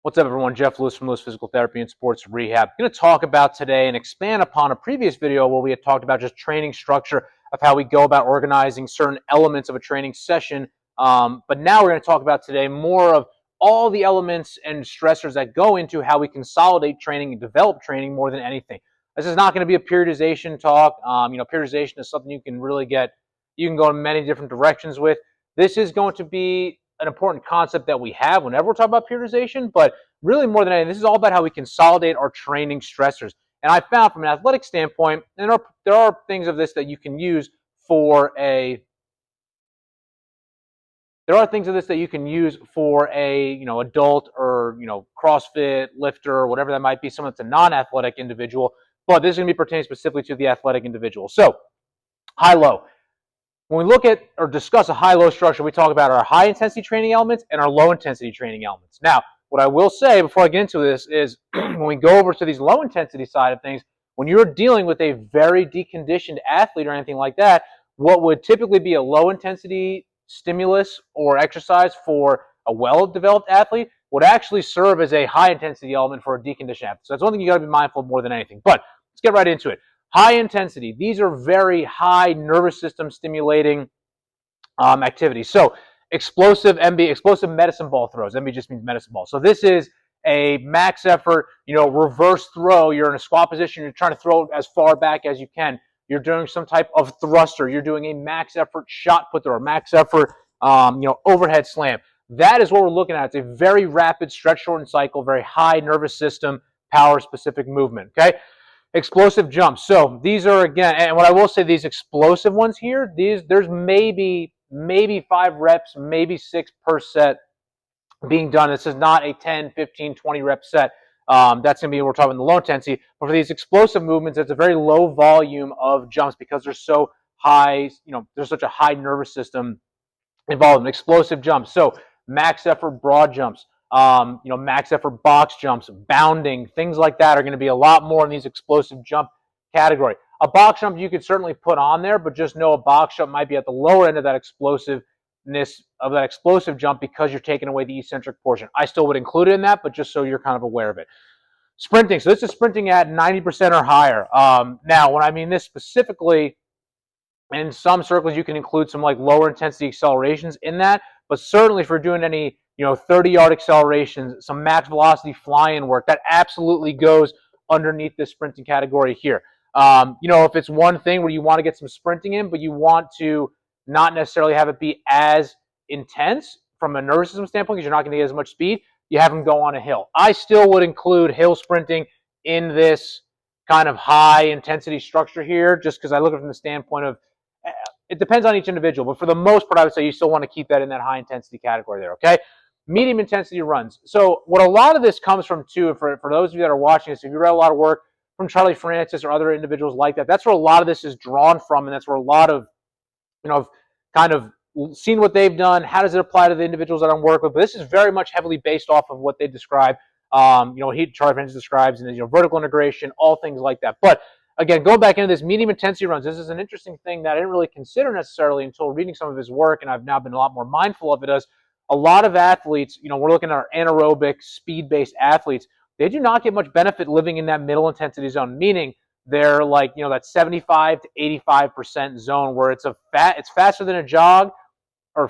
What's up, everyone? Jeff Lewis from Lewis Physical Therapy and Sports Rehab. I'm going to talk about today and expand upon a previous video where we had talked about just training structure of how we go about organizing certain elements of a training session. But now we're going to talk about today more of all the elements and stressors that go into how we consolidate training and develop training more than anything. This is not going to be a periodization talk. Periodization is something you can really you can go in many different directions with. This is going to be an important concept that we have whenever we're talking about periodization, but really more than anything, this is all about how we consolidate our training stressors. And I found from an athletic standpoint, and there are things of this that you can use for a adult or CrossFit lifter, whatever that might be, someone that's a non-athletic individual, but this is going to be pertaining specifically to the athletic individual. So high-low. When we look at or discuss a high-low structure, we talk about our high-intensity training elements and our low-intensity training elements. Now, what I will say before I get into this is when we go over to these low-intensity side of things, when you're dealing with a very deconditioned athlete or anything like that, what would typically be a low-intensity stimulus or exercise for a well-developed athlete would actually serve as a high-intensity element for a deconditioned athlete. So that's one thing you got to be mindful of more than anything. But let's get right into it. High intensity. These are very high nervous system stimulating activities. So explosive medicine ball throws. MB just means medicine ball. So this is a max effort, reverse throw. You're in a squat position. You're trying to throw it as far back as you can. You're doing some type of thruster. You're doing a max effort shot put or a max effort, overhead slam. That is what we're looking at. It's a very rapid stretch shortened cycle, very high nervous system, power specific movement. Okay. Explosive jumps. So these are, again, and what I will say, these explosive ones here, there's maybe 5 reps, maybe 6 per set being done. This is not a 10, 15, 20 rep set. That's going to be, we're talking the low intensity. But for these explosive movements, it's a very low volume of jumps because they're so high, there's such a high nervous system involved in explosive jumps. So max effort broad jumps. Max effort box jumps, bounding, things like that are going to be a lot more in these explosive jump category. A box jump you could certainly put on there, but just know a box jump might be at the lower end of that explosiveness of that explosive jump because you're taking away the eccentric portion. I still would include it in that, but just so you're kind of aware of it. Sprinting. So this is sprinting at 90% or higher. Now, when I mean this specifically, in some circles you can include some like lower intensity accelerations in that, but certainly if you're doing any 30-yard accelerations, some max velocity fly-in work, that absolutely goes underneath this sprinting category here. If it's one thing where you want to get some sprinting in, but you want to not necessarily have it be as intense from a nervous system standpoint because you're not going to get as much speed, you have them go on a hill. I still would include hill sprinting in this kind of high intensity structure here just because I look at it from the standpoint of it depends on each individual, but for the most part, I would say you still want to keep that in that high intensity category there, okay? Medium intensity runs. So what a lot of this comes from too, for those of you that are watching this, if you read a lot of work from Charlie Francis or other individuals like that, that's where a lot of this is drawn from, and that's where a lot of, kind of seen what they've done, how does it apply to the individuals that I'm working with, but this is very much heavily based off of what they describe, Charlie Francis describes, and vertical integration, all things like that. But again, going back into this medium intensity runs, this is an interesting thing that I didn't really consider necessarily until reading some of his work, and I've now been a lot more mindful of it as a lot of athletes, we're looking at our anaerobic, speed-based athletes, they do not get much benefit living in that middle intensity zone, meaning they're like, that 75 to 85% zone where it's faster than a jog or,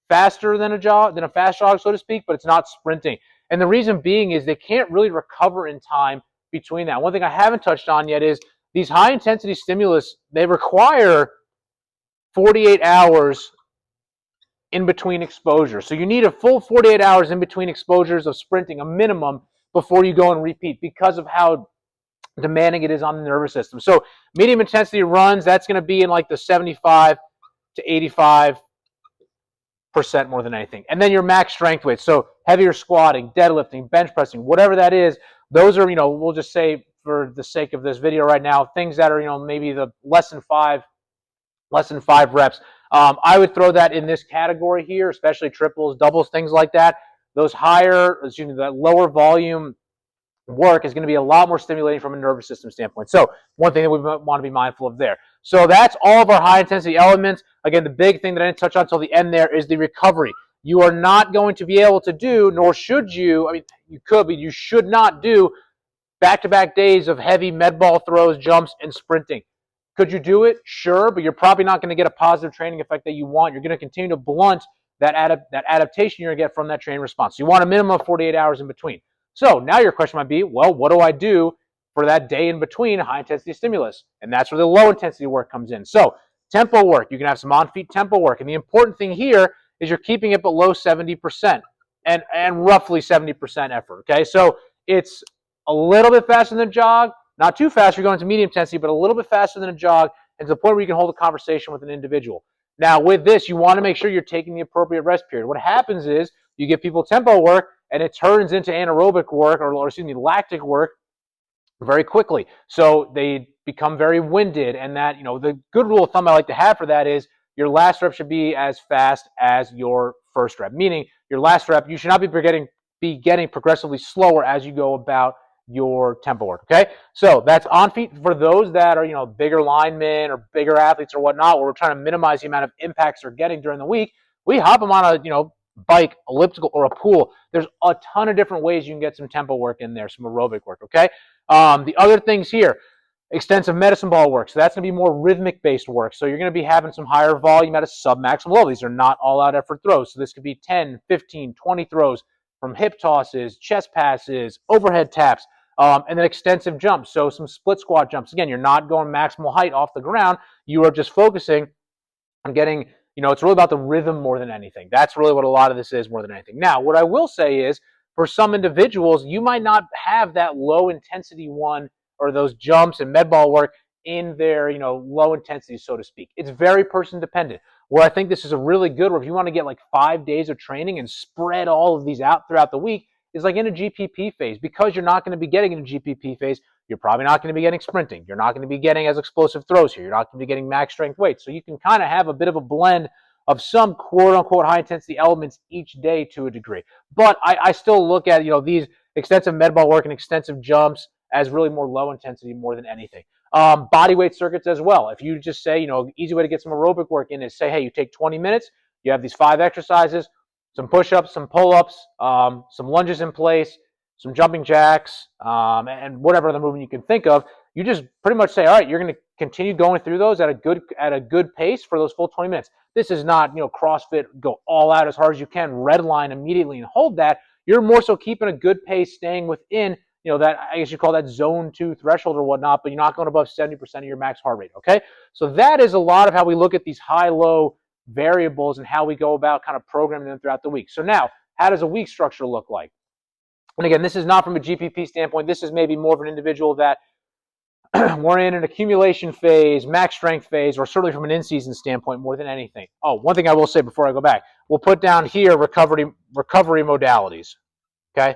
faster than a fast jog, so to speak, but it's not sprinting. And the reason being is they can't really recover in time between that. One thing I haven't touched on yet is these high-intensity stimulus, they require 48 hours in between exposures. So you need a full 48 hours in between exposures of sprinting, a minimum, before you go and repeat because of how demanding it is on the nervous system. So medium intensity runs, that's going to be in like the 75 to 85% more than anything. And then your max strength weights. So heavier squatting, deadlifting, bench pressing, whatever that is, those are, we'll just say for the sake of this video right now, things that are, maybe the less than five reps. I would throw that in this category here, especially triples, doubles, things like that. That lower volume work is going to be a lot more stimulating from a nervous system standpoint. So one thing that we want to be mindful of there. So that's all of our high intensity elements. Again, the big thing that I didn't touch on until the end there is the recovery. you are not going to be able to do, nor should you, I mean, you could, but you should not do back-to-back days of heavy med ball throws, jumps, and sprinting. Could you do it? Sure, but you're probably not going to get a positive training effect that you want. You're going to continue to blunt that adaptation you're going to get from that training response. So you want a minimum of 48 hours in between. So now your question might be, well, what do I do for that day in between high-intensity stimulus? And that's where the low-intensity work comes in. So tempo work, you can have some on-feet tempo work. And the important thing here is you're keeping it below 70% and roughly 70% effort, okay? So it's a little bit faster than a jog, not too fast, you're going to medium intensity, but a little bit faster than a jog, and to the point where you can hold a conversation with an individual. Now, with this, you want to make sure you're taking the appropriate rest period. What happens is you give people tempo work, and it turns into anaerobic work, or excuse me, lactic work very quickly. So they become very winded, and that, the good rule of thumb I like to have for that is your last rep should be as fast as your first rep, meaning your last rep, you should not be getting progressively slower as you go about your tempo work, okay? So that's on feet for those that are, bigger linemen or bigger athletes or whatnot, where we're trying to minimize the amount of impacts they're getting during the week. We hop them on a, bike, elliptical, or a pool. There's a ton of different ways you can get some tempo work in there, some aerobic work, okay? The other things here, extensive medicine ball work. So that's going to be more rhythmic-based work. So you're going to be having some higher volume at a sub-maximal level. These are not all-out effort throws. So this could be 10, 15, 20 throws from hip tosses, chest passes, overhead taps, and then extensive jumps. So some split squat jumps. Again, you're not going maximal height off the ground. You are just focusing on getting, it's really about the rhythm more than anything. That's really what a lot of this is more than anything. Now, what I will say is, for some individuals, you might not have that low intensity one or those jumps and med ball work in their, low intensity, so to speak. It's very person dependent. Where I think this is a really good, where if you want to get like 5 days of training and spread all of these out throughout the week, is like in a GPP phase. Because you're not going to be getting in a GPP phase, you're probably not going to be getting sprinting. You're not going to be getting as explosive throws here. You're not going to be getting max strength weights. So you can kind of have a bit of a blend of some quote-unquote high-intensity elements each day to a degree. But I still look at, these extensive med ball work and extensive jumps as really more low intensity more than anything. Body weight circuits as well. If you just say, easy way to get some aerobic work in is say, hey, you take 20 minutes, you have these 5 exercises, some push-ups, some pull-ups, some lunges in place, some jumping jacks, and whatever other movement you can think of. You just pretty much say, all right, you're going to continue going through those at a good pace for those full 20 minutes. This is not, CrossFit, go all out as hard as you can, red line immediately and hold that. You're more so keeping a good pace, staying within, that, I guess you call that zone 2 threshold or whatnot, but you're not going above 70% of your max heart rate, okay? So that is a lot of how we look at these high-low variables and how we go about kind of programming them throughout the week. So now, how does a week structure look like? And again, this is not from a GPP standpoint. This is maybe more of an individual that we're in an accumulation phase, max strength phase, or certainly from an in-season standpoint more than anything. Oh, one thing I will say before I go back, we'll put down here recovery modalities, okay?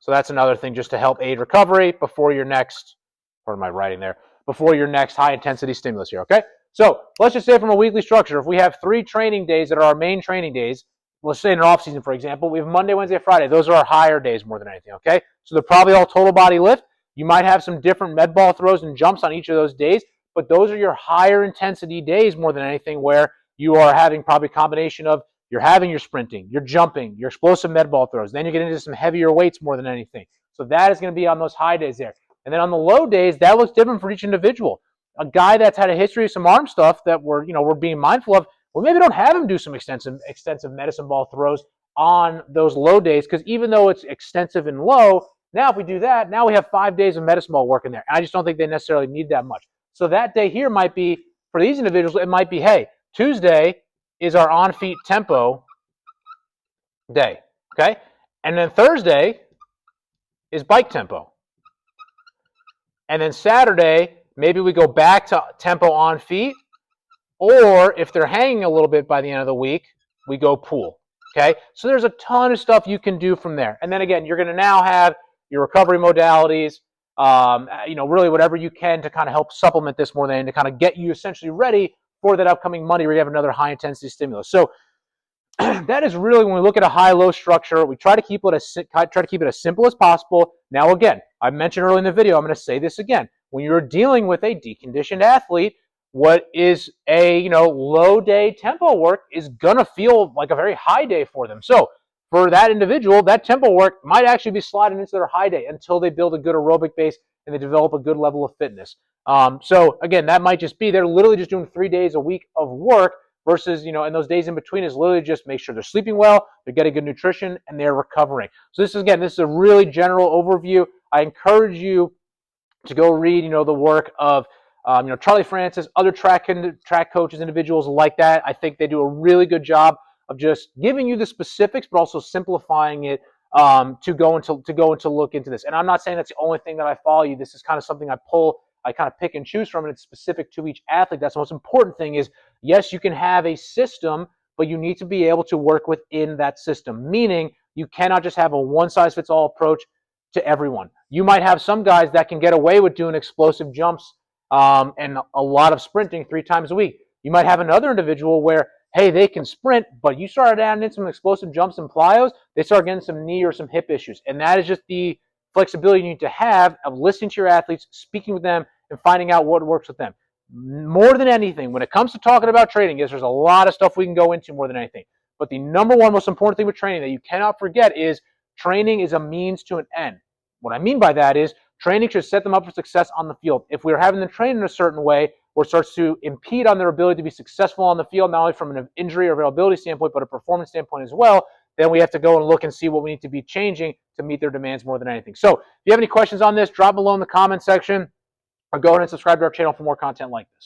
So that's another thing just to help aid recovery before your next, what am I writing there? Before your next high-intensity stimulus here, okay? So let's just say from a weekly structure, if we have 3 training days that are our main training days, let's say in an off-season, for example, we have Monday, Wednesday, Friday. Those are our higher days more than anything, okay? So they're probably all total body lift. You might have some different med ball throws and jumps on each of those days, but those are your higher intensity days more than anything, where you are having probably a combination of you're having your sprinting, your jumping, your explosive med ball throws. Then you get into some heavier weights more than anything. So that is going to be on those high days there. And then on the low days, that looks different for each individual. A guy that's had a history of some arm stuff that we're being mindful of, well, maybe don't have him do some extensive medicine ball throws on those low days, because even though it's extensive and low, now if we do that, now we have 5 days of medicine ball work in there. And I just don't think they necessarily need that much. So that day here might be, for these individuals, it might be, hey, Tuesday is our on-feet tempo day, okay? And then Thursday is bike tempo. And then Saturday, maybe we go back to tempo on feet, or if they're hanging a little bit by the end of the week, we go pool, okay? So there's a ton of stuff you can do from there. And then again, you're going to now have your recovery modalities, really whatever you can to kind of help supplement this more than to kind of get you essentially ready for that upcoming Monday where you have another high-intensity stimulus. So that is really, when we look at a high-low structure, we try to keep it as simple as possible. Now, again, I mentioned earlier in the video, I'm going to say this again. When you're dealing with a deconditioned athlete, what is a low day tempo work is gonna feel like a very high day for them. So for that individual, that tempo work might actually be sliding into their high day until they build a good aerobic base and they develop a good level of fitness. So again, that might just be they're literally just doing 3 days a week of work versus, and those days in between is literally just make sure they're sleeping well, they're getting good nutrition, and they're recovering. So this is a really general overview. I encourage you to go read, the work of, Charlie Francis, other track coaches, individuals like that. I think they do a really good job of just giving you the specifics, but also simplifying it to go into look into this. And I'm not saying that's the only thing that I follow you. This is kind of something I kind of pick and choose from, and it's specific to each athlete. That's the most important thing is, yes, you can have a system, but you need to be able to work within that system, meaning you cannot just have a one-size-fits-all approach to everyone. You might have some guys that can get away with doing explosive jumps and a lot of sprinting 3 times a week. You might have another individual where, hey, they can sprint, but you started adding in some explosive jumps and plyos, they start getting some knee or some hip issues. And that is just the flexibility you need to have of listening to your athletes, speaking with them, and finding out what works with them. More than anything, when it comes to talking about training, yes, there's a lot of stuff we can go into more than anything. But the number one most important thing with training that you cannot forget is training is a means to an end. What I mean by that is training should set them up for success on the field. If we're having them train in a certain way or starts to impede on their ability to be successful on the field, not only from an injury or availability standpoint, but a performance standpoint as well, then we have to go and look and see what we need to be changing to meet their demands more than anything. So if you have any questions on this, drop below in the comment section or go ahead and subscribe to our channel for more content like this.